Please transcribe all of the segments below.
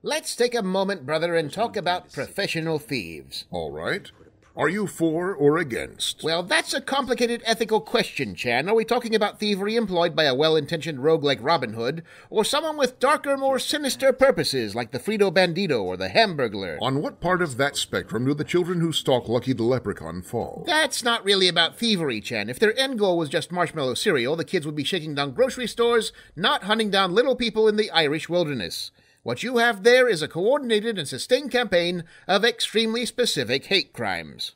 Let's take a moment, brother, and talk about professional thieves. All right. Are you for or against? Well, that's a complicated ethical question, Chan. Are we talking about thievery employed by a well-intentioned rogue like Robin Hood, or someone with darker, more sinister purposes like the Frito Bandito or the Hamburglar? On what part of that spectrum do the children who stalk Lucky the Leprechaun fall? That's not really about thievery, Chan. If their end goal was just marshmallow cereal, the kids would be shaking down grocery stores, not hunting down little people in the Irish wilderness. What you have there is a coordinated and sustained campaign of extremely specific hate crimes.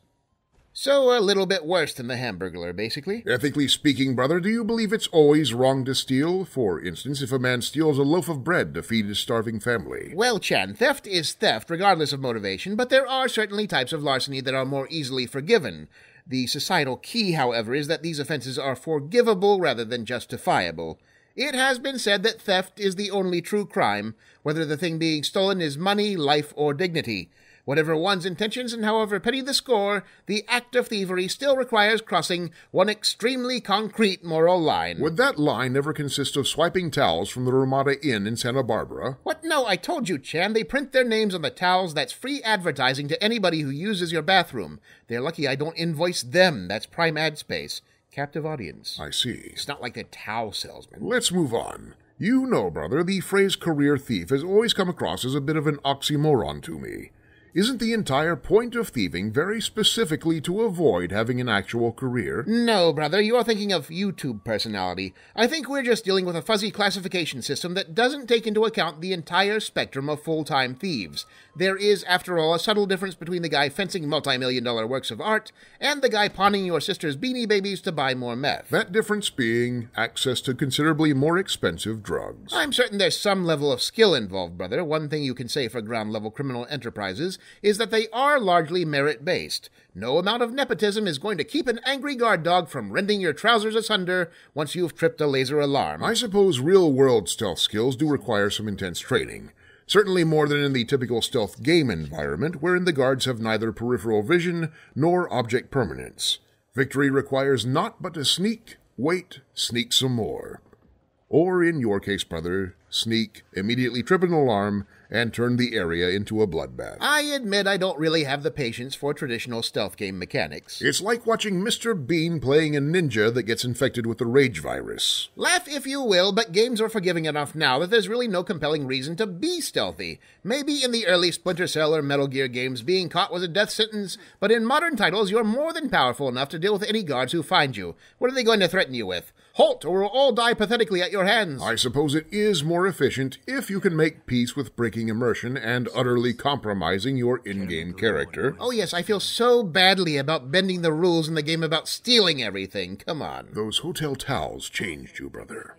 So a little bit worse than the Hamburglar, basically. Ethically speaking, brother, do you believe it's always wrong to steal? For instance, if a man steals a loaf of bread to feed his starving family. Well, Chan, theft is theft, regardless of motivation, but there are certainly types of larceny that are more easily forgiven. The societal key, however, is that these offenses are forgivable rather than justifiable. It has been said that theft is the only true crime, whether the thing being stolen is money, life, or dignity. Whatever one's intentions and however petty the score, the act of thievery still requires crossing one extremely concrete moral line. Would that line ever consist of swiping towels from the Ramada Inn in Santa Barbara? What? No, I told you, Chan. They print their names on the towels. That's free advertising to anybody who uses your bathroom. They're lucky I don't invoice them. That's prime ad space. Captive audience. I see. It's not like a towel salesman. Let's move on. You know, brother, the phrase career thief has always come across as a bit of an oxymoron to me. Isn't the entire point of thieving very specifically to avoid having an actual career? No, brother, you're thinking of YouTube personality. I think we're just dealing with a fuzzy classification system that doesn't take into account the entire spectrum of full-time thieves. There is, after all, a subtle difference between the guy fencing multi-million-dollar works of art and the guy pawning your sister's Beanie Babies to buy more meth. That difference being access to considerably more expensive drugs. I'm certain there's some level of skill involved, brother. One thing you can say for ground-level criminal enterprises is that they are largely merit-based. No amount of nepotism is going to keep an angry guard dog from rending your trousers asunder once you've tripped a laser alarm. I suppose real-world stealth skills do require some intense training. Certainly more than in the typical stealth game environment, wherein the guards have neither peripheral vision nor object permanence. Victory requires naught but to sneak, wait, sneak some more. Or, in your case, brother, sneak, immediately trip an alarm, and turn the area into a bloodbath. I admit I don't really have the patience for traditional stealth game mechanics. It's like watching Mr. Bean playing a ninja that gets infected with the rage virus. Laugh if you will, but games are forgiving enough now that there's really no compelling reason to be stealthy. Maybe in the early Splinter Cell or Metal Gear games, being caught was a death sentence, but in modern titles, you're more than powerful enough to deal with any guards who find you. What are they going to threaten you with? Halt, or we'll all die pathetically at your hands. I suppose it is more efficient if you can make peace with breaking immersion and utterly compromising your in-game character. Oh yes, I feel so badly about bending the rules in the game about stealing everything. Come on. Those hotel towels changed you, brother.